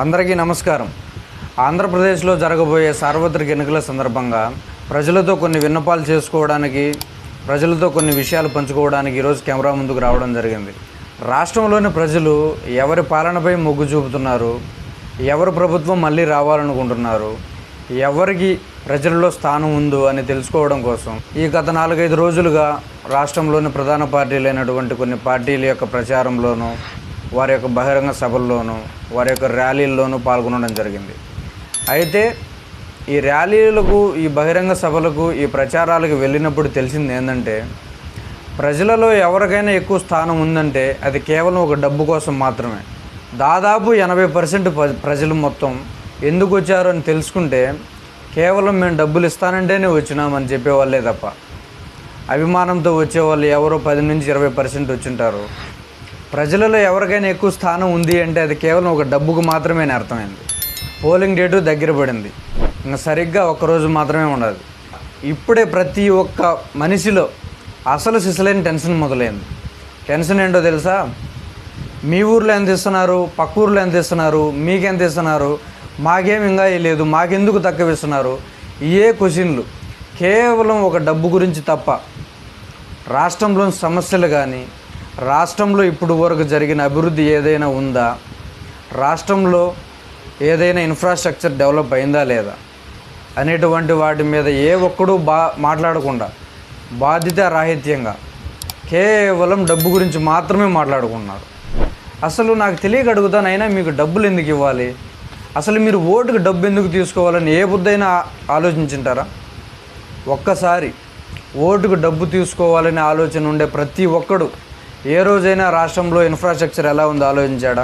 అందరికీ నమస్కారం. ఆంధ్రప్రదేశ్లో జరగబోయే సార్వత్రిక ఎన్నికల సందర్భంగా ప్రజలతో కొన్ని విన్నపాలు చేసుకోవడానికి, ప్రజలతో కొన్ని విషయాలు పంచుకోవడానికి ఈరోజు కెమెరా ముందుకు రావడం జరిగింది. రాష్ట్రంలోని ప్రజలు ఎవరి పాలనపై మొగ్గు చూపుతున్నారు, ఎవరు ప్రభుత్వం మళ్ళీ రావాలనుకుంటున్నారు, ఎవరికి ప్రజల్లో స్థానం ఉందో అని తెలుసుకోవడం కోసం ఈ గత 4-5 రోజులుగా రాష్ట్రంలోని ప్రధాన పార్టీలైనటువంటి కొన్ని పార్టీల యొక్క ప్రచారంలోనూ, వారి యొక్క బహిరంగ సభల్లోనూ, వారి యొక్క ర్యాలీల్లోనూ పాల్గొనడం జరిగింది. అయితే ఈ ర్యాలీలకు, ఈ బహిరంగ సభలకు, ఈ ప్రచారాలకు వెళ్ళినప్పుడు తెలిసింది ఏంటంటే, ప్రజలలో ఎవరికైనా ఎక్కువ స్థానం ఉందంటే అది కేవలం ఒక డబ్బు కోసం మాత్రమే. దాదాపు 80% ప్రజలు మొత్తం ఎందుకు వచ్చారు అని తెలుసుకుంటే, కేవలం మేము డబ్బులు ఇస్తానంటేనే వచ్చినామని చెప్పేవాళ్ళే తప్ప, అభిమానంతో వచ్చేవాళ్ళు ఎవరో 10-20% వచ్చింటారు. ప్రజలలో ఎవరికైనా ఎక్కువ స్థానం ఉంది అంటే అది కేవలం ఒక డబ్బుకు మాత్రమే అర్థమైంది. పోలింగ్ డేటు దగ్గర పడింది, ఇంకా సరిగ్గా ఒక్కరోజు మాత్రమే ఉండదు. ఇప్పుడే ప్రతి ఒక్క మనిషిలో అసలు సిసలైన టెన్షన్ మొదలైంది. టెన్షన్ ఏంటో తెలుసా? మీ ఊర్లో ఎంత ఇస్తున్నారు, పక్క ఊర్లో ఎంత ఇస్తున్నారు, మీకెంత ఇస్తున్నారు, మాకేం ఇంకా లేదు, మాకెందుకు తక్కువ ఇస్తున్నారు, ఏ క్వశ్చన్లు కేవలం ఒక డబ్బు గురించి తప్ప. రాష్ట్రంలోని సమస్యలు కానీ, రాష్ట్రంలో ఇప్పుడు వరకు జరిగిన అభివృద్ధి ఏదైనా ఉందా, రాష్ట్రంలో ఏదైనా ఇన్ఫ్రాస్ట్రక్చర్ డెవలప్ అయిందా లేదా అనేటువంటి వాటి మీద ఏ ఒక్కడూ మాట్లాడకుండా బాధ్యతారాహిత్యంగా కేవలం డబ్బు గురించి మాత్రమే మాట్లాడుకున్నారు. అసలు నాకు తెలియక అడుగుతానైనా, మీకు డబ్బులు ఎందుకు ఇవ్వాలి, అసలు మీరు ఓటుకు డబ్బు ఎందుకు తీసుకోవాలని ఏ బుద్ధైనా ఆలోచించుంటారా? ఒక్కసారి ఓటుకు డబ్బు తీసుకోవాలనే ఆలోచన ఉండే ప్రతి ఒక్కడు ఏ రోజైనా రాష్ట్రంలో ఇన్ఫ్రాస్ట్రక్చర్ ఎలా ఉందో ఆలోచించాడా?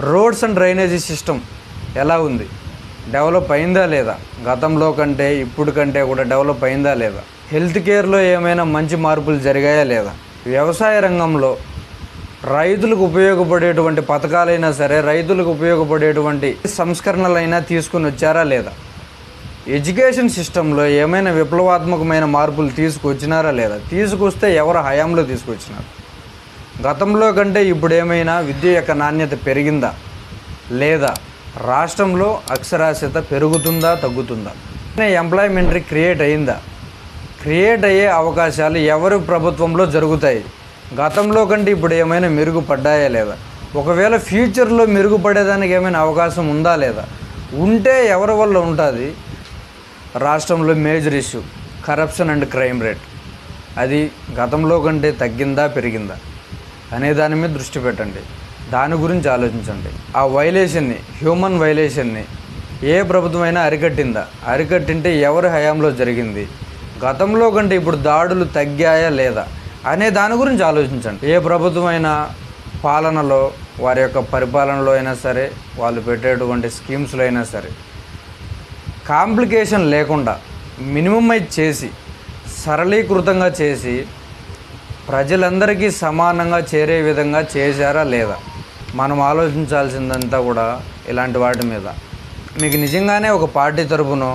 రోడ్స్ అండ్ డ్రైనేజీ సిస్టమ్ ఎలా ఉంది, డెవలప్ అయిందా లేదా, గతంలో కంటే ఇప్పుడు కంటే కూడా డెవలప్ అయిందా లేదా, హెల్త్ కేర్లో ఏమైనా మంచి మార్పులు జరిగాయా లేదా, వ్యవసాయ రంగంలో రైతులకు ఉపయోగపడేటువంటి పథకాలైనా సరే, రైతులకు ఉపయోగపడేటువంటి సంస్కరణలైనా తీసుకుని వచ్చారా లేదా, ఎడ్యుకేషన్ సిస్టంలో ఏమైనా విప్లవాత్మకమైన మార్పులు తీసుకొచ్చినారా లేదా, తీసుకొస్తే ఎవరు హయాంలో తీసుకొచ్చినారు, గతంలో కంటే ఇప్పుడు ఏమైనా విద్య యొక్క నాణ్యత పెరిగిందా లేదా, రాష్ట్రంలో అక్షరాస్యత పెరుగుతుందా తగ్గుతుందా, ఎంప్లాయ్మెంట్ క్రియేట్ అయిందా, క్రియేట్ అయ్యే అవకాశాలు ఎవరి ప్రభుత్వంలో జరుగుతాయి, గతంలో కంటే ఇప్పుడు ఏమైనా మెరుగుపడ్డాయా లేదా, ఒకవేళ ఫ్యూచర్లో మెరుగుపడేదానికి ఏమైనా అవకాశం ఉందా లేదా, ఉంటే ఎవరి వల్ల ఉంటుంది. రాష్ట్రంలో major issue corruption and crime rate, అది గతంలో కంటే తగ్గిందా పెరిగిందా అనే దాని మీద దృష్టి పెట్టండి, దాని గురించి ఆలోచించండి. ఆ వైలేషన్ని, హ్యూమన్ వైలేషన్ని ఏ ప్రభుత్వమైనా అరికట్టిందా, అరికట్టింటే ఎవరి హయాంలో జరిగింది, గతంలో కంటే ఇప్పుడు దాడులు తగ్గాయా లేదా అనే దాని గురించి ఆలోచించండి. ఏ ప్రభుత్వమైనా పాలనలో, వారి యొక్క పరిపాలనలో అయినా సరే, వాళ్ళు పెట్టేటువంటి స్కీమ్స్లో అయినా సరే కాంప్లికేషన్ లేకుండా మినిమమైజ్ చేసి, సరళీకృతంగా చేసి, ప్రజలందరికీ సమానంగా చేరే విధంగా చేశారా లేదా, మనం ఆలోచించాల్సిందంతా కూడా ఇలాంటి వాటి మీద. మీకు నిజంగానే ఒక పార్టీ తరపునో,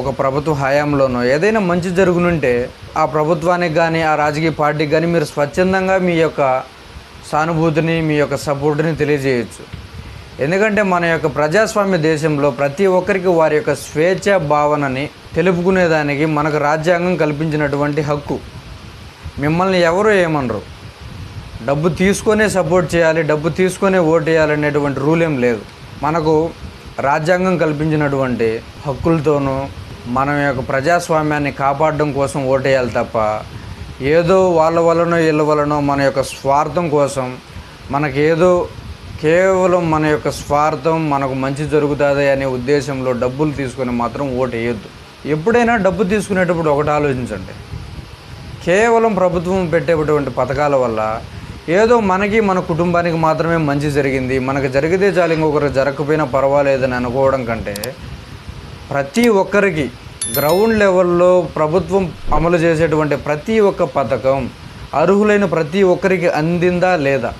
ఒక ప్రభుత్వ హయాంలోనో ఏదైనా మంచి జరుగునుంటే ఆ ప్రభుత్వానికి కానీ, ఆ రాజకీయ పార్టీకి కానీ మీరు స్వచ్ఛందంగా మీ యొక్క సానుభూతిని, మీ యొక్క సపోర్టుని తెలియజేయచ్చు. ఎందుకంటే మన యొక్క ప్రజాస్వామ్య దేశంలో ప్రతి ఒక్కరికి వారి యొక్క స్వేచ్ఛ భావనని తెలుపుకునేదానికి మనకు రాజ్యాంగం కల్పించినటువంటి హక్కు. మిమ్మల్ని ఎవరు ఏమనరు, డబ్బు తీసుకొనే సపోర్ట్ చేయాలి, డబ్బు తీసుకొనే ఓటు వేయాలనేటువంటి రూల్ ఏం లేదు. మనకు రాజ్యాంగం కల్పించినటువంటి హక్కులతోనూ మన యొక్క ప్రజాస్వామ్యాన్ని కాపాడడం కోసం ఓటేయాలి తప్ప, ఏదో వాళ్ళ వలనో వీళ్ళ వలనో మన యొక్క స్వార్థం కోసం, మనకేదో కేవలం మన యొక్క స్వార్థం, మనకు మంచి జరుగుతుంది అనే ఉద్దేశంలో డబ్బులు తీసుకొని మాత్రం ఓటు వేయొద్దు. ఎప్పుడైనా డబ్బు తీసుకునేటప్పుడు ఒకటి ఆలోచించండి, కేవలం ప్రభుత్వం పెట్టేటువంటి పథకాల వల్ల ఏదో మనకి, మన కుటుంబానికి మాత్రమే మంచి జరిగింది, మనకు జరిగితే చాలు, ఇంకొకరికి జరగకపోయినా పర్వాలేదని అనుకోవడం కంటే, ప్రతి ఒక్కరికి గ్రౌండ్ లెవెల్లో ప్రభుత్వం అమలు చేసేటువంటి ప్రతి ఒక్క పథకం అర్హులైన ప్రతి ఒక్కరికి అందిందా లేదా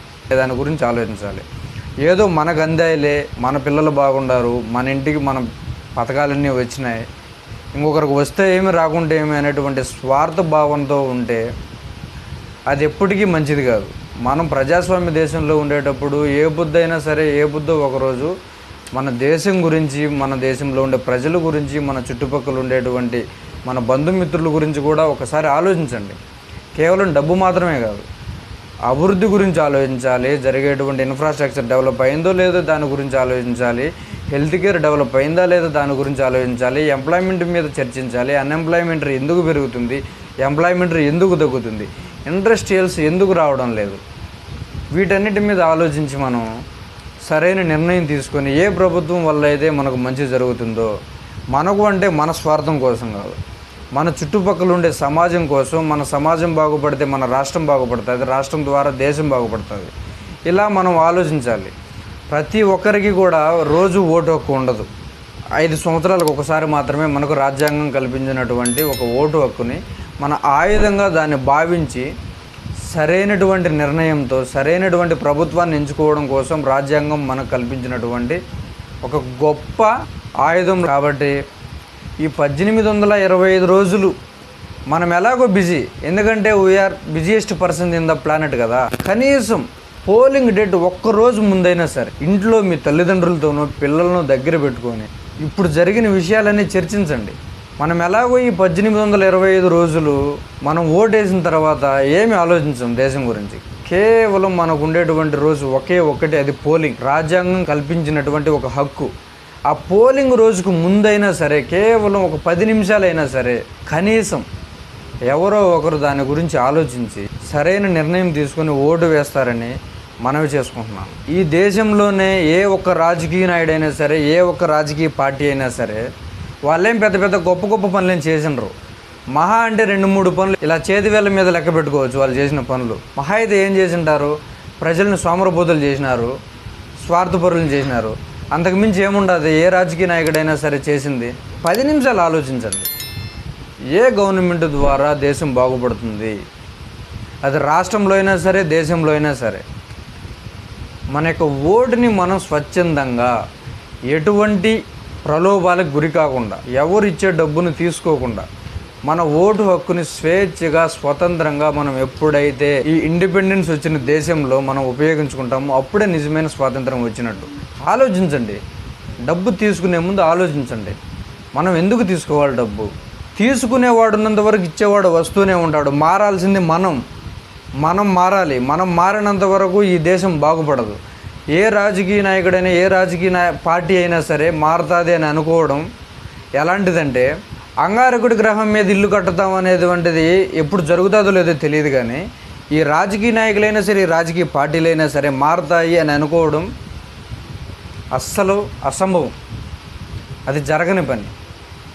దాని గురించి ఆలోచించాలి. ఏదో మనకు అందాయిలే, మన పిల్లలు బాగుండారు, మన ఇంటికి మన పథకాలన్నీ వచ్చినాయి, ఇంకొకరికి వస్తే ఏమి రాకుంటే ఏమి అనేటువంటి స్వార్థ భావంతో ఉంటే అది ఎప్పటికీ మంచిది కాదు. మనం ప్రజాస్వామ్య దేశంలో ఉండేటప్పుడు ఏ బుద్ధైనా సరే, ఏ బుద్ధో ఒకరోజు మన దేశం గురించి, మన దేశంలో ఉండే ప్రజల గురించి, మన చుట్టుపక్కల ఉండేటువంటి మన బంధుమిత్రుల గురించి కూడా ఒకసారి ఆలోచించండి. కేవలం డబ్బు మాత్రమే కాదు, అభివృద్ధి గురించి ఆలోచించాలి. జరిగేటువంటి ఇన్ఫ్రాస్ట్రక్చర్ డెవలప్ అయిందో లేదో దాని గురించి ఆలోచించాలి. హెల్త్ కేర్ డెవలప్ అయిందా లేదో దాని గురించి ఆలోచించాలి. ఎంప్లాయ్మెంట్ మీద చర్చించాలి. అన్ఎంప్లాయ్మెంట్ ఎందుకు పెరుగుతుంది, ఎంప్లాయ్మెంట్ ఎందుకు తగ్గుతుంది, ఇండస్ట్రియల్స్ ఎందుకు రావడం లేదు, వీటన్నిటి మీద ఆలోచించి మనం సరైన నిర్ణయం తీసుకొని ఏ ప్రభుత్వం వల్ల అయితే మనకు మంచి జరుగుతుందో, మనకు అంటే మన స్వార్థం కోసం కాదు, మన చుట్టుపక్కల ఉండే సమాజం కోసం. మన సమాజం బాగుపడితే మన రాష్ట్రం బాగుపడుతుంది, రాష్ట్రం ద్వారా దేశం బాగుపడుతుంది. ఇలా మనం ఆలోచించాలి. ప్రతి ఒక్కరికి కూడా రోజు ఓటు హక్కు ఉండదు. 5 సంవత్సరాలకు ఒకసారి మాత్రమే మనకు రాజ్యాంగం కల్పించినటువంటి ఒక ఓటు హక్కుని మన ఆయుధంగా దాన్ని భావించి సరైనటువంటి నిర్ణయంతో సరైనటువంటి ప్రభుత్వాన్ని ఎంచుకోవడం కోసం రాజ్యాంగం మనకు కల్పించినటువంటి ఒక గొప్ప ఆయుధం. కాబట్టి ఈ 1825 రోజులు మనం ఎలాగో బిజీ, ఎందుకంటే we are busiest person in the planet కదా. కనీసం పోలింగ్ డేట్ ఒక్కరోజు ముందైనా సరే ఇంట్లో మీ తల్లిదండ్రులతోనూ పిల్లలను దగ్గర పెట్టుకొని ఇప్పుడు జరిగిన విషయాలన్నీ చర్చించండి. మనం ఎలాగో ఈ 1825 రోజులు మనం ఓటేసిన తర్వాత ఏమి ఆలోచించాం దేశం గురించి. కేవలం మనకు ఉండేటువంటి రోజు ఒకే ఒక్కటి, అది పోలింగ్. రాజ్యాంగం కల్పించినటువంటి ఒక హక్కు. ఆ పోలింగ్ రోజుకు ముందైనా సరే కేవలం ఒక 10 నిమిషాలైనా సరే కనీసం ఎవరో ఒకరు దాని గురించి ఆలోచించి సరైన నిర్ణయం తీసుకొని ఓటు వేస్తారని మనవి చేసుకుంటున్నాం. ఈ దేశంలోనే ఏ ఒక్క రాజకీయ నాయుడైనా సరే, ఏ ఒక్క రాజకీయ పార్టీ అయినా సరే వాళ్ళేం పెద్ద పెద్ద గొప్ప గొప్ప పనులేం చేసినరు. మహా అంటే 2-3 పనులు ఇలా చేతివేళ్ళ మీద లెక్క పెట్టుకోవచ్చు వాళ్ళు చేసిన పనులు. మహా అయితే ఏం చేసింటారు, ప్రజల్ని సోమరబోతులు చేసినారు, స్వార్థపరులను చేసినారు. అంతకుమించి ఏముండదు ఏ రాజకీయ నాయకుడైనా సరే చేసింది. 10 నిమిషాలు ఆలోచించండి. ఏ గవర్నమెంట్ ద్వారా దేశం బాగుపడుతుంది, అది రాష్ట్రంలో అయినా సరే దేశంలో అయినా సరే, మన యొక్క ఓటుని మనం స్వచ్ఛందంగా ఎటువంటి ప్రలోభాలకు గురి కాకుండా, ఎవరు ఇచ్చే డబ్బును తీసుకోకుండా మన ఓటు హక్కుని స్వేచ్ఛగా స్వతంత్రంగా మనం ఎప్పుడైతే ఈ ఇండిపెండెన్స్ వచ్చిన దేశంలో మనం ఉపయోగించుకుంటామో అప్పుడే నిజమైన స్వాతంత్రం వచ్చినట్టు. ఆలోచించండి. డబ్బు తీసుకునే ముందు ఆలోచించండి. మనం ఎందుకు తీసుకోవాలి డబ్బు? తీసుకునేవాడు ఉన్నంత వరకు ఇచ్చేవాడు వస్తూనే ఉంటాడు. మారాల్సింది మనం మారాలి. మనం మారినంత వరకు ఈ దేశం బాగుపడదు. ఏ రాజకీయ నాయకుడైనా, ఏ రాజకీయ పార్టీ అయినా సరే మారుతుంది అని అనుకోవడం ఎలాంటిదంటే, అంగారకుడి గ్రహం మీద ఇల్లు కట్టుతాం అనేటువంటిది ఎప్పుడు జరుగుతుందో లేదో తెలియదు. కానీ ఈ రాజకీయ నాయకులైనా సరే, ఈ రాజకీయ పార్టీలైనా సరే మారుతాయి అని అనుకోవడం అస్సలు అసంభవం. అది జరగని పని.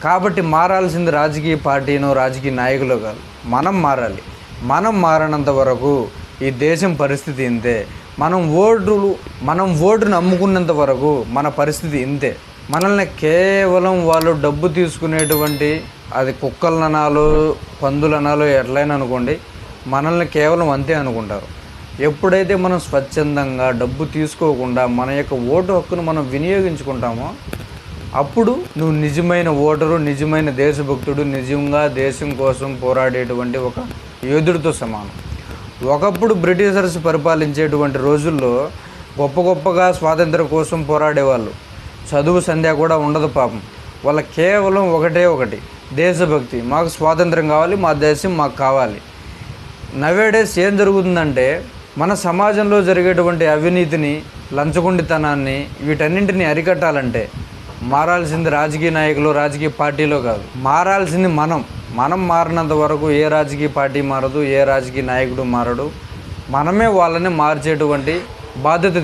కాబట్టి మారాల్సింది రాజకీయ పార్టీనో రాజకీయ నాయకులు కాదు, మనం మారాలి. మనం మారినంత వరకు ఈ దేశం పరిస్థితి ఇంతే. మనం ఓటును అమ్ముకున్నంత వరకు మన పరిస్థితి ఇంతే. మనల్ని కేవలం వాళ్ళు డబ్బు తీసుకునేటువంటి, అది కుక్కలనాలో పందులనాలో ఎట్లయినా అనుకోండి, మనల్ని కేవలం అంతే అనుకుంటారు. ఎప్పుడైతే మనం స్వచ్ఛందంగా డబ్బు తీసుకోకుండా మన యొక్క ఓటు హక్కును మనం వినియోగించుకుంటామో అప్పుడు నువ్వు నిజమైన ఓటరు, నిజమైన దేశభక్తుడు, నిజంగా దేశం కోసం పోరాడేటువంటి ఒక యోధుడితో సమానం. ఒకప్పుడు బ్రిటిషర్స్ పరిపాలించేటువంటి రోజుల్లో గొప్పగా స్వాతంత్రం కోసం పోరాడేవాళ్ళు. చదువు సంధ్య కూడా ఉండదు పాపం. వాళ్ళ కేవలం ఒకటి దేశభక్తి. మాకు స్వాతంత్రం కావాలి, మా దేశం మాకు కావాలి. నవేడేస్ ఏం జరుగుతుందంటే, మన సమాజంలో జరిగేటువంటి అవినీతిని, లంచగొండితనాన్ని, వీటన్నింటినీ అరికట్టాలంటే మారాల్సింది రాజకీయ నాయకులు, రాజకీయ పార్టీలో కాదు. మారాల్సింది మనం మారినంత వరకు ఏ రాజకీయ పార్టీ మారదు, ఏ రాజకీయ నాయకుడు మారడు. మనమే వాళ్ళని మార్చేటువంటి బాధ్యత